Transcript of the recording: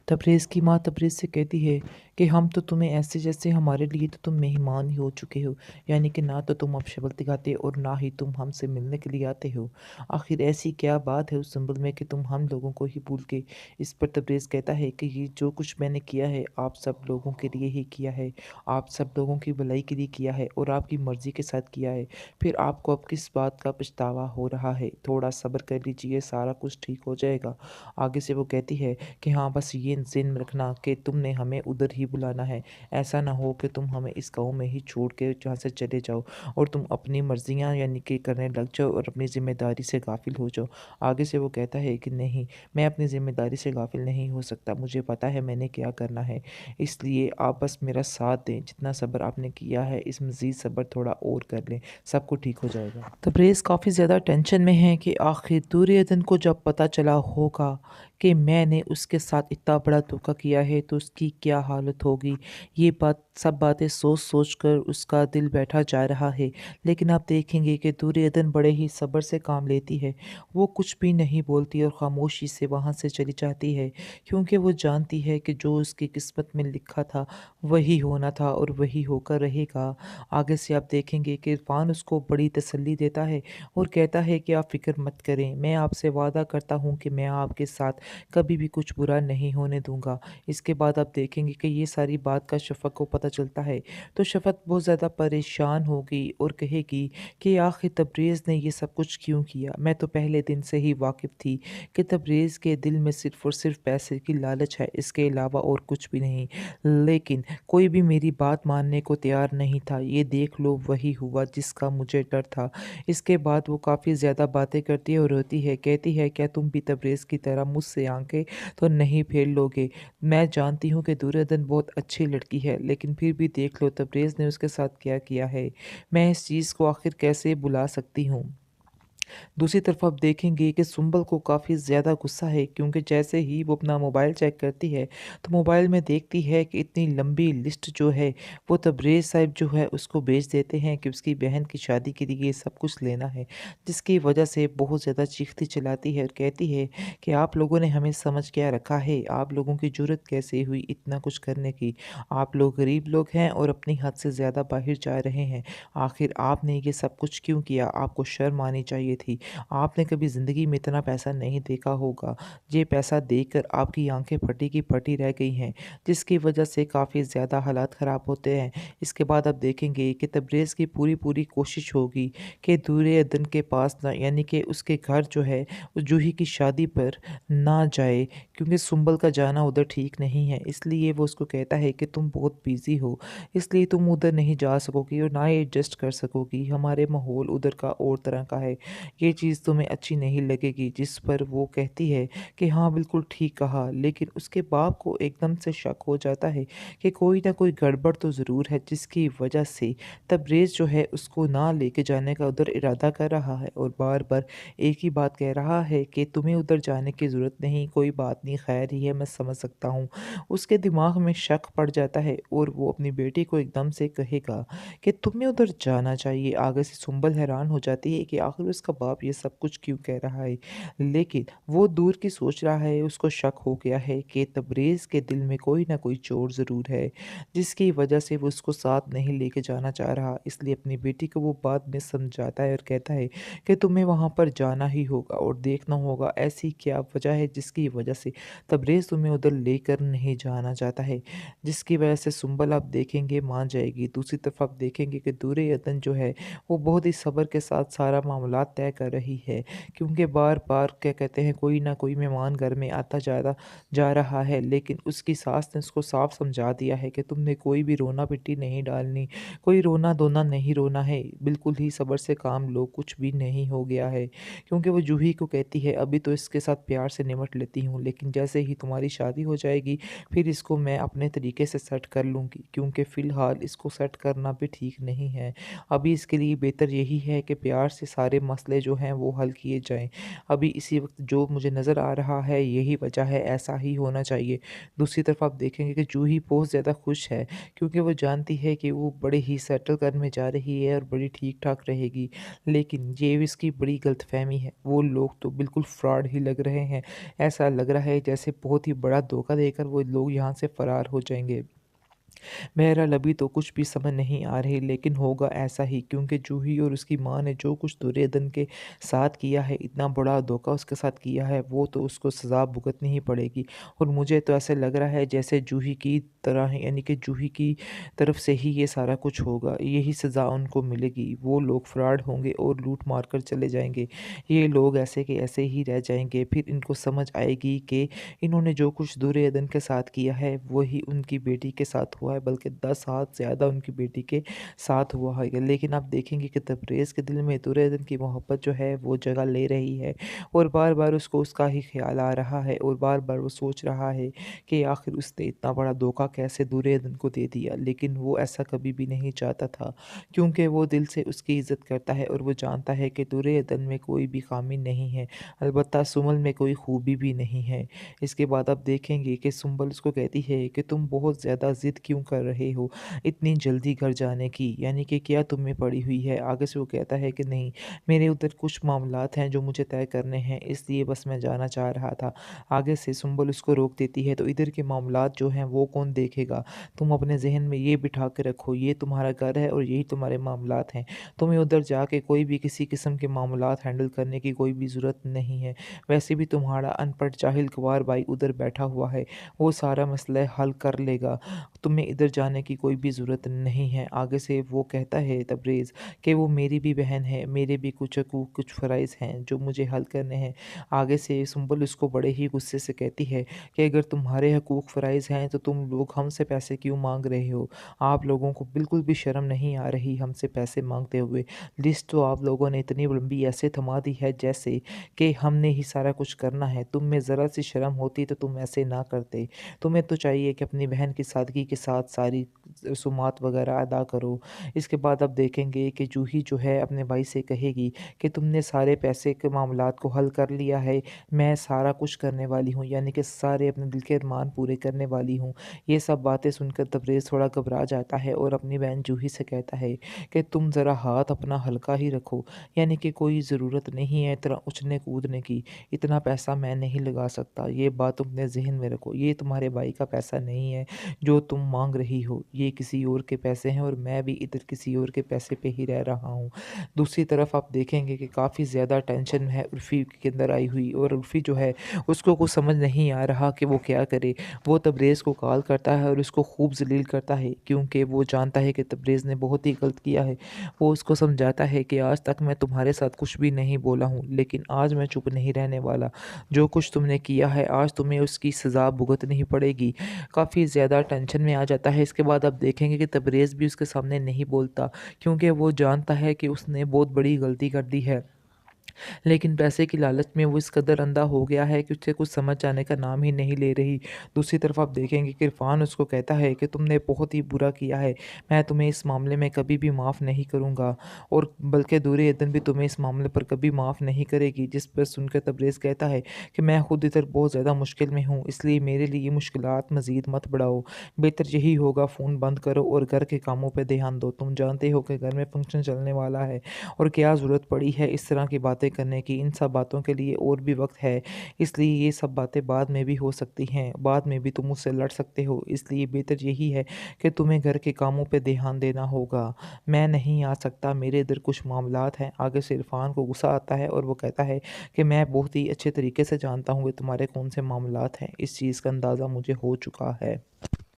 तबरेज़ की माँ तबरेज़ से कहती है कि हम तो तुम्हें ऐसे जैसे हमारे लिए तो तुम मेहमान ही हो चुके हो, यानी कि ना तो तुम अब शक्ल दिखाते और ना ही तुम हमसे मिलने के लिए आते हो। आखिर ऐसी क्या बात है उस संबल में कि तुम हम लोगों को ही भूल के। इस पर तबरेज़ कहता है कि ये जो कुछ मैंने किया है आप सब लोगों के लिए ही किया है, आप सब लोगों की भलाई के लिए किया है और आपकी मर्ज़ी के साथ किया है। फिर आपको अब किस बात का पछतावा हो रहा है? थोड़ा सब्र कर लीजिए, सारा कुछ ठीक हो जाएगा। आगे से वो कहती है कि हाँ, बस ये ज़हन में रखना कि तुमने हमें उधर ही बुलाना है। ऐसा ना हो कि तुम हमें इस गाँव में ही छोड़ के यहाँ से चले जाओ और तुम अपनी मर्ज़ियाँ यानी कि करने लग जाओ और अपनी ज़िम्मेदारी से गाफ़िल हो जाओ। आगे से वो कहता है कि नहीं, मैं अपनी ज़िम्मेदारी से गाफ़िल नहीं हो सकता। मुझे पता है मैंने क्या करना है। इसलिए आप बस मेरा साथ दें। जितना सब्र आपने किया है, इस मज़ीद सब्र थोड़ा और कर लें, सब कुछ ठीक हो जाएगा। तबरेज़ काफ़ी ज़्यादा टेंशन में है कि आखिर दुर्योधन को जब पता चला होगा कि मैंने उसके साथ इतना बड़ा धोखा किया है तो उसकी क्या हालत होगी। ये सब बातें सोच-सोच कर उसका दिल बैठा जा रहा है। लेकिन आप देखेंगे कि दुर्योधन बड़े ही सब्र से काम लेती है। वो कुछ भी नहीं बोलती और खामोशी से वहाँ से चली जाती है, क्योंकि वो जानती है कि जो उसकी किस्मत में लिखा था वही होना था और वही होकर रहेगा। आगे से आप देखेंगे कि इरफ़ान उसको बड़ी तसल्ली देता है और कहता है कि आप फ़िक्र मत करें, मैं आपसे वादा करता हूँ कि मैं आपके साथ कभी भी कुछ बुरा नहीं होने दूँगा। इसके बाद आप देखेंगे कि ये सारी बात का शफ़क़ को पता चलता है, तो शफ़क़ बहुत ज़्यादा परेशान होगी और कहेगी कि आखिर तबरेज़ ने ये सब कुछ क्यों किया? मैं तो पहले दिन से ही वाक़िफ़ थी कि तबरेज़ के दिल में सिर्फ़ और सिर्फ़ पैसे की लालच है, इसके अलावा और कुछ भी नहीं। लेकिन कोई भी मेरी बात मानने को तैयार नहीं था। ये देख लो वही हुआ जिसका मुझे डर था। इसके बाद वो काफ़ी ज़्यादा बातें करती है और रोती है। कहती है, क्या तुम भी तबरेज़ की तरह मुझसे आंखें तो नहीं फेर लोगे? मैं जानती हूँ कि दुर्योधन बहुत अच्छी लड़की है, लेकिन फिर भी देख लो तबरेज़ ने उसके साथ क्या किया है। मैं इस चीज़ को आखिर कैसे भुला सकती हूँ? दूसरी तरफ आप देखेंगे कि सुंबल को काफ़ी ज़्यादा गुस्सा है, क्योंकि जैसे ही वो अपना मोबाइल चेक करती है तो मोबाइल में देखती है कि इतनी लंबी लिस्ट जो है वो तबरेज़ साहिब जो है उसको भेज देते हैं कि उसकी बहन की शादी के लिए ये सब कुछ लेना है, जिसकी वजह से बहुत ज़्यादा चीखती चिल्लाती है और कहती है कि आप लोगों ने हमें समझ क्या रखा है, आप लोगों की ज़रूरत कैसे हुई इतना कुछ करने की? आप लोग गरीब लोग हैं और अपनी हद से ज़्यादा बाहर जा रहे हैं। आखिर आपने ये सब कुछ क्यों किया? आपको शर्म आनी चाहिए थी। आपने कभी ज़िंदगी में इतना पैसा नहीं देखा होगा। ये पैसा देखकर आपकी आँखें फटी की फटी रह गई हैं, जिसकी वजह से काफ़ी ज़्यादा हालात ख़राब होते हैं। इसके बाद आप देखेंगे कि तबरेज़ की पूरी-पूरी कोशिश होगी कि दुर्योधन के पास ना, यानी कि उसके घर जो है, वो जूही की शादी पर ना जाए, क्योंकि सुंबल का जाना उधर ठीक नहीं है। इसलिए वो उसको कहता है कि तुम बहुत बिज़ी हो, इसलिए तुम उधर नहीं जा सकोगी और ना ही एडजस्ट कर सकोगी। हमारे माहौल उधर का और तरह का है। ये चीज़ तुम्हें अच्छी नहीं लगेगी। जिस पर वो कहती है कि हाँ, बिल्कुल ठीक कहा। लेकिन उसके बाप को एकदम से शक हो जाता है कि कोई ना कोई गड़बड़ तो ज़रूर है, जिसकी वजह से तबरेज़ जो है उसको ना लेके जाने का उधर इरादा कर रहा है और बार-बार एक ही बात कह रहा है कि तुम्हें उधर जाने की ज़रूरत नहीं, कोई बात नहीं, खैर ही है, मैं समझ सकता हूँ। उसके दिमाग में शक पड़ जाता है और वो अपनी बेटी को एकदम से कहेगा कि तुम्हें उधर जाना चाहिए। आगे से सुंबल हैरान हो जाती है कि आखिर उसका बाप ये सब कुछ क्यों कह रहा है। लेकिन वो दूर की सोच रहा है, उसको शक हो गया है कि तबरेज़ के दिल में कोई ना कोई चोट ज़रूर है, जिसकी वजह से वो उसको साथ नहीं लेके जाना चाह रहा। इसलिए अपनी बेटी को वो बाद में समझाता है और कहता है कि तुम्हें वहाँ पर जाना ही होगा और देखना होगा ऐसी क्या वजह है जिसकी वजह से तबरेज़ तुम्हें उधर लेकर नहीं जाना चाहता है। जिसकी वजह से सुंबल आप देखेंगे मान जाएगी। दूसरी तरफ आप देखेंगे कि दुर्योधन जो है वो बहुत ही सब्र के साथ सारा मामला तय कर रही है, क्योंकि बार-बार क्या कहते हैं कोई ना कोई मेहमान घर में आता जा रहा है, लेकिन उसकी सास ने उसको साफ समझा दिया है कि तुमने कोई भी रोना-पिटी नहीं डालनी, कोई रोना-धोना नहीं रोना है, बिल्कुल ही सब्र से काम लो, कुछ भी नहीं हो गया है। क्योंकि वो जूही को कहती है अभी तो इसके साथ प्यार से निपट लेती हूँ, लेकिन जैसे ही तुम्हारी शादी हो जाएगी फिर इसको मैं अपने तरीके से सेट कर लूँगी, क्योंकि फ़िलहाल इसको सेट करना भी ठीक नहीं है। अभी इसके लिए बेहतर यही है कि प्यार से सारे मसले जो हैं वो हल किए जाएँ। अभी इसी वक़्त जो मुझे नज़र आ रहा है यही वजह है, ऐसा ही होना चाहिए। दूसरी तरफ आप देखेंगे कि जूही बहुत ज़्यादा खुश है, क्योंकि वो जानती है कि वो बड़े ही सेटल करने जा रही है और बड़ी ठीक-ठाक रहेगी। लेकिन ये इसकी बड़ी गलतफ़हमी है, वो लोग तो बिल्कुल फ्रॉड ही लग रहे हैं। ऐसा लग रहा है जैसे बहुत ही बड़ा धोखा देकर वो लोग यहाँ से फरार हो जाएँगे। बहरहाल अभी तो कुछ भी समझ नहीं आ रही, लेकिन होगा ऐसा ही, क्योंकि जूही और उसकी माँ ने जो कुछ दुर्योधन के साथ किया है, इतना बड़ा धोखा उसके साथ किया है, वो तो उसको सज़ा भुगतनी ही पड़ेगी। और मुझे तो ऐसा लग रहा है जैसे जूही की तरह ही, यानी कि जूही की तरफ से ही ये सारा कुछ होगा, यही सज़ा उनको मिलेगी। वो लोग फ्रॉड होंगे और लूट मार कर चले जाएंगे। ये लोग ऐसे के ऐसे ही रह जाएंगे। फिर इनको समझ आएगी कि इन्होंने जो कुछ दुर्योधन के साथ किया है वही उनकी बेटी के साथ हुआ है, बल्कि 10 हाथ ज़्यादा उनकी बेटी के साथ हुआ है। लेकिन आप देखेंगे कि तबरेज़ के दिल में दुर्योधन की मोहब्बत जो है वो जगह ले रही है, और बार बार उसको उसका ही ख्याल आ रहा है, और बार बार वो सोच रहा है कि आखिर उसने इतना बड़ा धोखा कैसे दुर्योधन को दे दिया। लेकिन वो ऐसा कभी भी नहीं चाहता था, क्योंकि वो दिल से उसकी इज़्ज़त करता है और वो जानता है कि दुर्योधन में कोई भी खामी नहीं है, अलबत्ता सुमन में कोई खूबी भी नहीं है। इसके बाद आप देखेंगे कि सुंबल उसको कहती है कि तुम बहुत ज़्यादा ज़िद क्यों कर रहे हो इतनी जल्दी घर जाने की, यानी कि क्या तुम्हें पड़ी हुई है। आगे से वो कहता है कि नहीं, मेरे उधर कुछ मामलात हैं जो मुझे तय करने हैं, इसलिए बस मैं जाना चाह रहा था। आगे से सुंबल उसको रोक देती है, तो इधर के मामलात जो हैं वो कौन देखेगा। तुम अपने जहन में ये बिठा के रखो, ये तुम्हारा घर है और यही तुम्हारे मामलात हैं। तुम्हें उधर जाके कोई भी किसी किस्म के मामलात हैंडल करने की कोई भी ज़रूरत नहीं है। वैसे भी तुम्हारा अनपढ़ जाहिल गवार भाई उधर बैठा हुआ है, वो सारा मसला हल कर लेगा। तुम्हें इधर जाने की कोई भी ज़रूरत नहीं है। आगे से वो कहता है तबरेज़ कि वो मेरी भी बहन है, मेरे भी कुछ हकूक़ कुछ फ़राइज़ हैं जो मुझे हल करने हैं। आगे से सुंबल उसको बड़े ही गुस्से से कहती है कि अगर तुम्हारे हकूक़ फ़राइज़ हैं तो तुम लोग हमसे पैसे क्यों मांग रहे हो। आप लोगों को बिल्कुल भी शर्म नहीं आ रही हमसे पैसे मांगते हुए। लिस्ट तो आप लोगों ने इतनी लंबी ऐसे थमा दी है जैसे कि हमने ही सारा कुछ करना है। तुम में ज़रा सी शर्म होती तो तुम ऐसे ना करते। तुम्हें तो चाहिए कि अपनी बहन की सादगी के साथ सारी रसूमात वगैरह अदा करो। इसके बाद आप देखेंगे कि जूही जो है अपने भाई से कहेगी कि तुमने सारे पैसे के मामलात को हल कर लिया है, मैं सारा कुछ करने वाली हूँ, यानी कि सारे अपने दिल के अरमान पूरे करने वाली हूँ। ये सब बातें सुनकर तबरेज़ थोड़ा घबरा जाता है और अपनी बहन जूही से कहता है कि तुम ज़रा हाथ अपना हल्का ही रखो, यानी कि कोई ज़रूरत नहीं है इतना उछलने कूदने की, इतना पैसा मैं नहीं लगा सकता। ये बात तुम अपने ज़हन में रखो, ये तुम्हारे भाई का पैसा नहीं है जो तुम माँग रही हो, ये किसी और के पैसे हैं और मैं भी इधर किसी और के पैसे पे ही रह रहा हूँ। दूसरी तरफ आप देखेंगे कि काफ़ी ज़्यादा टेंशन है उर्फ़ी के अंदर आई हुई, और उर्फ़ी जो है उसको कुछ समझ नहीं आ रहा कि वो क्या करे। वो तबरेज़ को कॉल करता है और उसको खूब ज़लील करता है, क्योंकि वो जानता है कि तबरेज़ ने बहुत ही गलत किया है। वो उसको समझाता है कि आज तक मैं तुम्हारे साथ कुछ भी नहीं बोला हूँ, लेकिन आज मैं चुप नहीं रहने वाला। जो कुछ तुमने किया है आज तुम्हें उसकी सज़ा भुगतनी ही पड़ेगी। काफ़ी ज़्यादा टेंशन में आ जाता है। इसके बाद आप देखेंगे कि तबरेज़ भी उसके सामने नहीं बोलता, क्योंकि वो जानता है कि उसने बहुत बड़ी गलती कर दी है। लेकिन पैसे की लालच में वो इस कदर अंधा हो गया है कि उसे कुछ समझ आने का नाम ही नहीं ले रही। दूसरी तरफ आप देखेंगे कि इरफ़ान उसको कहता है कि तुमने बहुत ही बुरा किया है, मैं तुम्हें इस मामले में कभी भी माफ़ नहीं करूँगा, और बल्कि दुर्योधन भी तुम्हें इस मामले पर कभी माफ़ नहीं करेगी। जिस पर सुनकर तबरेज़ कहता है कि मैं खुद इधर बहुत ज़्यादा मुश्किल में हूँ, इसलिए मेरे लिए ये मुश्किलात मज़ीद मत बढ़ाओ। बेहतर यही होगा फ़ोन बंद करो और घर के कामों पे ध्यान दो। तुम जानते हो कि घर में फंक्शन चलने वाला है, और क्या ज़रूरत पड़ी है इस तरह की बातें करने की। इन सब बातों के लिए और भी वक्त है, इसलिए ये सब बातें बाद में भी हो सकती हैं, बाद में भी तुम मुझसे लड़ सकते हो, इसलिए बेहतर यही है कि तुम्हें घर के कामों पे ध्यान देना होगा। मैं नहीं आ सकता, मेरे इधर कुछ मामलात हैं। आगे से इरफान को गुस्सा आता है और वो कहता है कि मैं बहुत ही अच्छे तरीके से जानता हूँ कि तुम्हारे कौन से मामलात हैं, इस चीज़ का अंदाज़ा मुझे हो चुका है।